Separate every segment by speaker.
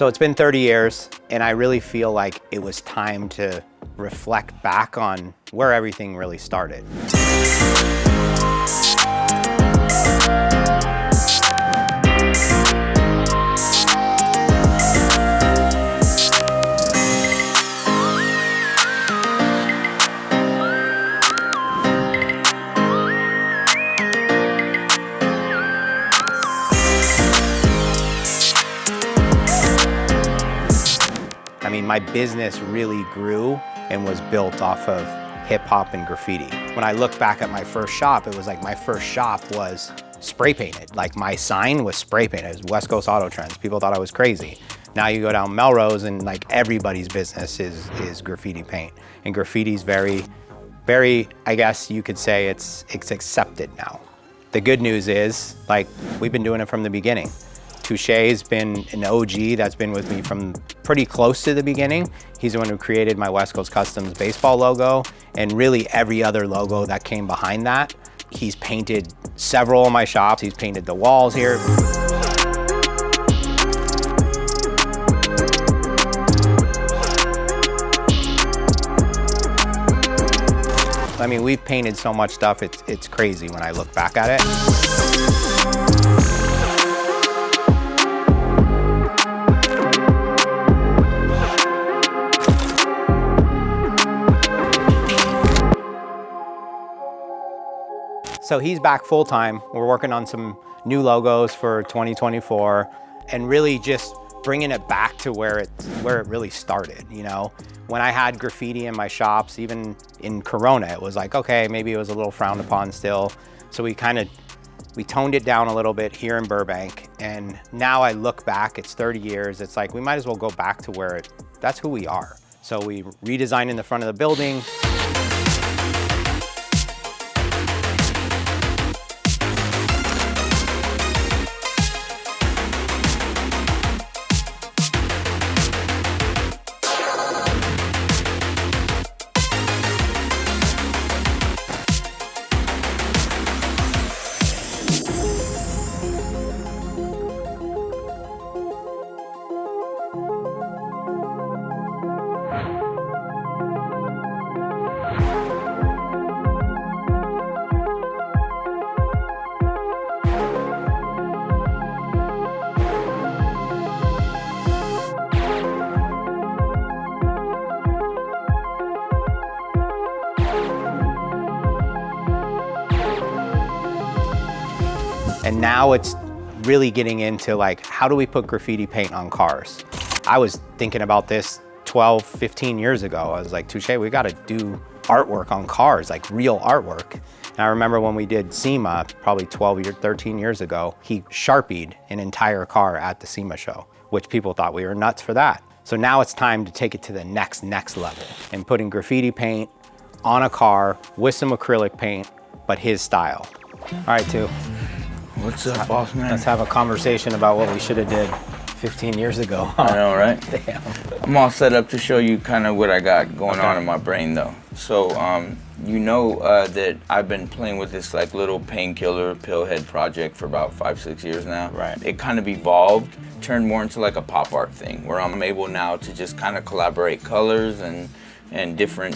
Speaker 1: So it's been 30 years, and I really feel like it was time to reflect back on where everything really started. I mean, my business really grew and was built off of hip hop and graffiti. When I look back at my first shop, it was like my first shop was spray painted. Like my sign was spray painted. It was West Coast Auto Trends. People thought I was crazy. Now you go down Melrose and like everybody's business is graffiti paint. And graffiti's very, I guess you could say it's accepted now. The good news is, like, we've been doing it from the beginning. Touche's been an OG that's been with me from pretty close to the beginning. He's the one who created my West Coast Customs baseball logo and really every other logo that came behind that. He's painted several of my shops. He's painted the walls here. I mean, we've painted so much stuff, it's crazy when I look back at it. So he's back full time. We're working on some new logos for 2024 and really just bringing it back to where it really started, you know? When I had graffiti in my shops, even in Corona, it was like, okay, maybe it was a little frowned upon still. So we toned it down a little bit here in Burbank. And now I look back, it's 30 years. It's like, we might as well go back to where that's who we are. So we redesigned in the front of the building. And now it's really getting into like, how do we put graffiti paint on cars? I was thinking about this 12, 15 years ago. I was like, Touche, we gotta do artwork on cars, like real artwork. And I remember when we did SEMA, probably 13 years ago, he Sharpied an entire car at the SEMA show, which people thought we were nuts for that. So now it's time to take it to the next level and putting graffiti paint on a car with some acrylic paint, but his style. All right, Two.
Speaker 2: What's up, boss man?
Speaker 1: Let's have a conversation about what we should have did 15 years ago. Huh?
Speaker 2: I know, right?
Speaker 1: Damn.
Speaker 2: I'm all set up to show you kind of what I got going on in my brain, though. So, you know that I've been playing with this like little painkiller pill head project for about 5-6 years now.
Speaker 1: Right.
Speaker 2: It kind of evolved, turned more into like a pop art thing, where I'm able now to just kind of collaborate colors and different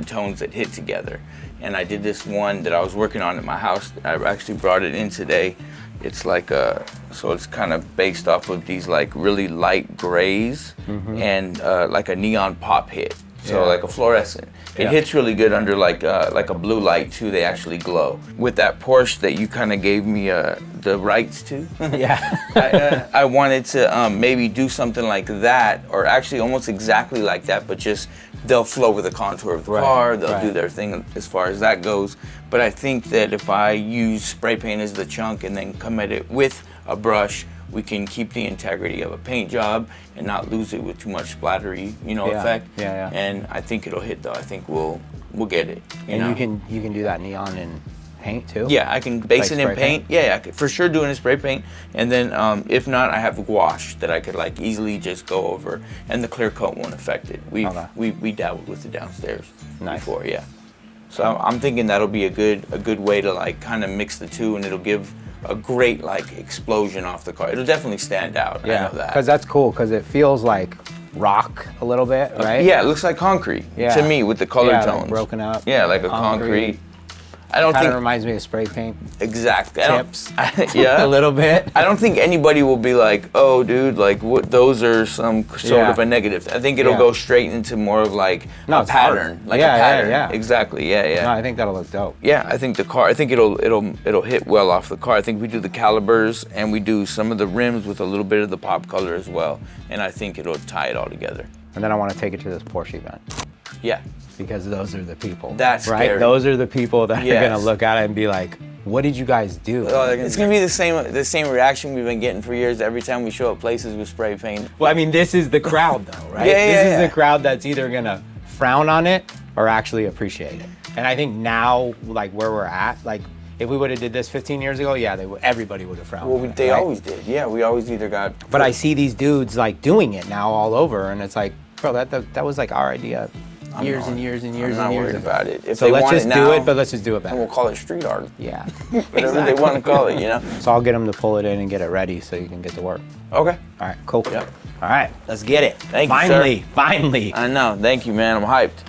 Speaker 2: tones that hit together. And I did this one that I was working on at my house. I actually brought it in today. It's like so it's kind of based off of these like really light grays and like a neon pop hit. So like a fluorescent. It hits really good under like a blue light too. They actually glow. With that Porsche that you kind of gave me the rights to. I wanted to maybe do something like that, or actually almost exactly like that, but just they'll flow with the contour of the car. They'll do their thing as far as that goes. But I think that if I use spray paint as the chunk and then come at it with a brush, we can keep the integrity of a paint job and not lose it with too much splattery, effect. And I think it'll hit though. I think we'll get it. You know?
Speaker 1: You can do that neon in paint too?
Speaker 2: Yeah, I can base it in paint. Yeah, I could for sure do it in spray paint. And then if not, I have gouache that I could like easily just go over, and the clear coat won't affect it. We dabbled with it downstairs before, yeah. So I'm thinking that'll be a good way to like kind of mix the two, and it'll give a great like explosion off the car. It'll definitely stand out.
Speaker 1: Yeah,
Speaker 2: I know that.
Speaker 1: because that's cool, because it feels like rock a little bit, right?
Speaker 2: Yeah, it looks like concrete to me with the color tones.
Speaker 1: Like broken up.
Speaker 2: Yeah, like a concrete. I don't
Speaker 1: Kind
Speaker 2: think
Speaker 1: of reminds me of spray paint.
Speaker 2: exactly.
Speaker 1: Tips.
Speaker 2: Yeah,
Speaker 1: a little bit.
Speaker 2: I don't think anybody will be like, oh, dude, like what? Those are some sort of a negative. I think it'll go straight into more of like a pattern, like a pattern.
Speaker 1: Yeah.
Speaker 2: Exactly. Yeah.
Speaker 1: No, I think that'll look dope.
Speaker 2: Yeah, I think the car. I think it'll hit well off the car. I think we do the calibers and we do some of the rims with a little bit of the pop color as well, and I think it'll tie it all together.
Speaker 1: And then I want to take it to this Porsche event.
Speaker 2: Yeah.
Speaker 1: Because those are the people.
Speaker 2: That's
Speaker 1: right.
Speaker 2: scary.
Speaker 1: Those are the people that are gonna look at it and be like, "What did you guys do?"
Speaker 2: It's gonna be the same reaction we've been getting for years every time we show up places with spray paint.
Speaker 1: Well, I mean, this is the crowd, though, right? This is the crowd that's either gonna frown on it or actually appreciate it. And I think now, like where we're at, like if we would have did this 15 years ago, everybody would have frowned.
Speaker 2: Well, they always did. Yeah, we always either got.
Speaker 1: But I see these dudes like doing it now all over, and it's like, bro, that was like our idea. Years and years and years
Speaker 2: I'm
Speaker 1: and
Speaker 2: not
Speaker 1: years
Speaker 2: worried about it. If
Speaker 1: so
Speaker 2: they
Speaker 1: let's
Speaker 2: want
Speaker 1: just
Speaker 2: it now,
Speaker 1: do it, but let's just do it better.
Speaker 2: And we'll call it street art.
Speaker 1: Yeah.
Speaker 2: Whatever they want to call it, you know?
Speaker 1: So I'll get them to pull it in and get it ready so you can get to work.
Speaker 2: Okay.
Speaker 1: All right, cool.
Speaker 2: Yep.
Speaker 1: All right, let's get it.
Speaker 2: Thank you, sir.
Speaker 1: Finally.
Speaker 2: I know. Thank you, man. I'm hyped.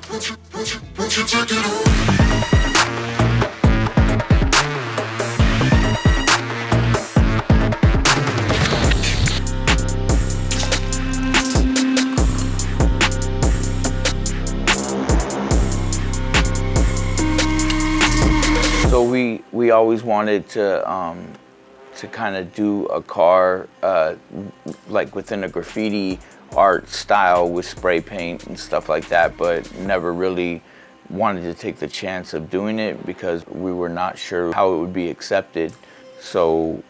Speaker 2: So we always wanted to kind of do a car like within a graffiti art style with spray paint and stuff like that, but never really wanted to take the chance of doing it because we were not sure how it would be accepted. So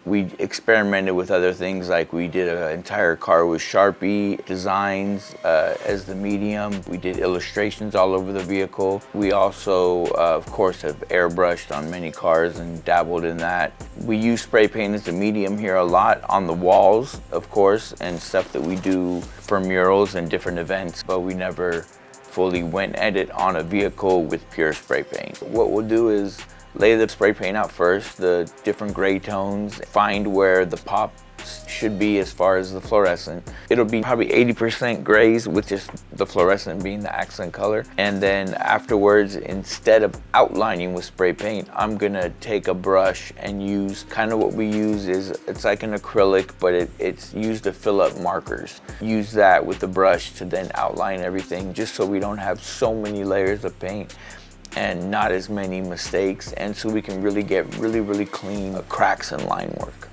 Speaker 2: we experimented with other things, like we did an entire car with Sharpie designs as the medium. We did illustrations all over the vehicle. We also, of course, have airbrushed on many cars and dabbled in that. We use spray paint as a medium here a lot on the walls, of course, and stuff that we do for murals and different events, but we never fully went at it on a vehicle with pure spray paint. What we'll do is lay the spray paint out first, the different gray tones, find where the pop should be as far as the fluorescent. It'll be probably 80% grays with just the fluorescent being the accent color. And then afterwards, instead of outlining with spray paint, I'm gonna take a brush and use kind of what we use is, it's like an acrylic, but it's used to fill up markers. Use that with the brush to then outline everything, just so we don't have so many layers of paint and not as many mistakes, and so we can really get really clean cracks and line work.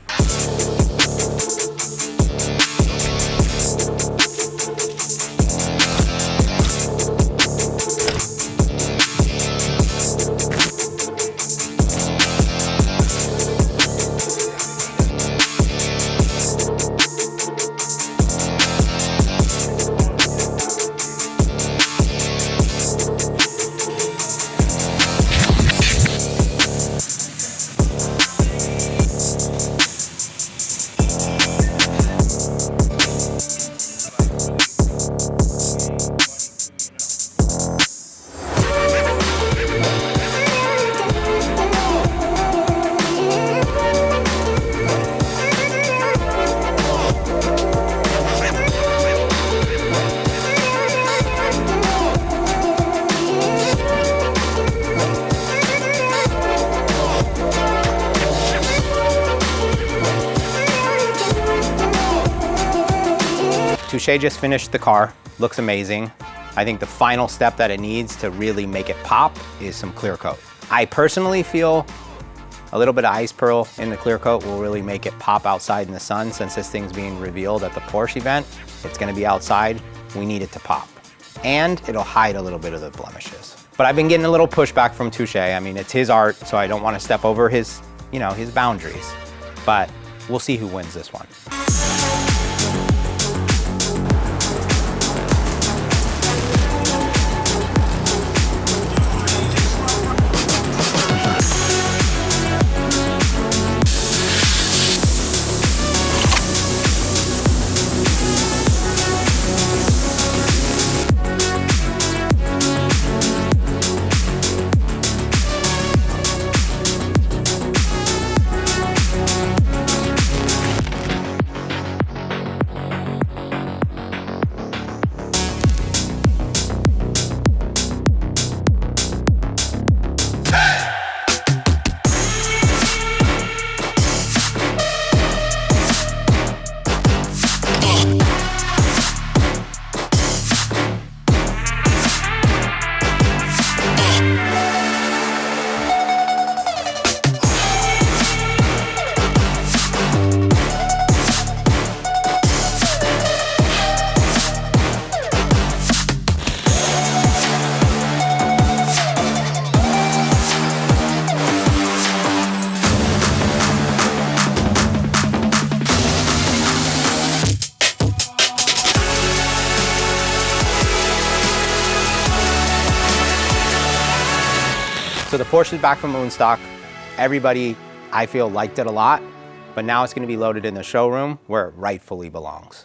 Speaker 1: Touche just finished the car, looks amazing. I think the final step that it needs to really make it pop is some clear coat. I personally feel a little bit of ice pearl in the clear coat will really make it pop outside in the sun. Since this thing's being revealed at the Porsche event, it's gonna be outside, we need it to pop. And it'll hide a little bit of the blemishes. But I've been getting a little pushback from Touche. I mean, it's his art, so I don't wanna step over his, his boundaries. But we'll see who wins this one. So the Porsche is back from Moonstock. Everybody, I feel, liked it a lot, but now it's gonna be loaded in the showroom where it rightfully belongs.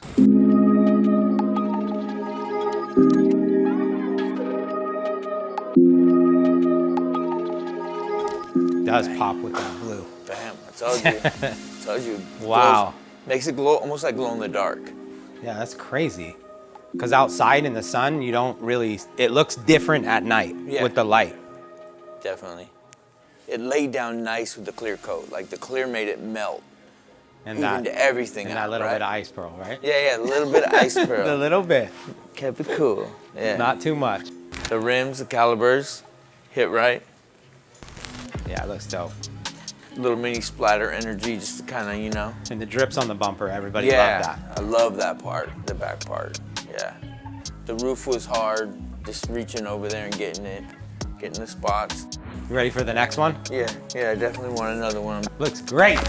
Speaker 1: It does pop with that blue.
Speaker 2: Bam, I told you. I told you.
Speaker 1: Wow.
Speaker 2: Glows, makes it glow, almost like glow in the dark.
Speaker 1: Yeah, that's crazy. Because outside in the sun, you don't really, it looks different at night with the light.
Speaker 2: Definitely. It laid down nice with the clear coat. Like the clear made it melt.
Speaker 1: And
Speaker 2: even to everything
Speaker 1: and
Speaker 2: out,
Speaker 1: that little
Speaker 2: right?
Speaker 1: bit of ice pearl, right?
Speaker 2: Yeah, a little bit of ice pearl.
Speaker 1: A little bit.
Speaker 2: Kept it cool. Yeah.
Speaker 1: Not too much.
Speaker 2: The rims, the calibers, hit right.
Speaker 1: Yeah, it looks dope.
Speaker 2: Little mini splatter energy, just to kind of, you know.
Speaker 1: And the drips on the bumper, everybody loved that.
Speaker 2: I love that part, the back part. Yeah. The roof was hard, just reaching over there and getting the spots.
Speaker 1: You ready for the next one?
Speaker 2: Yeah, I definitely want another one.
Speaker 1: Looks great.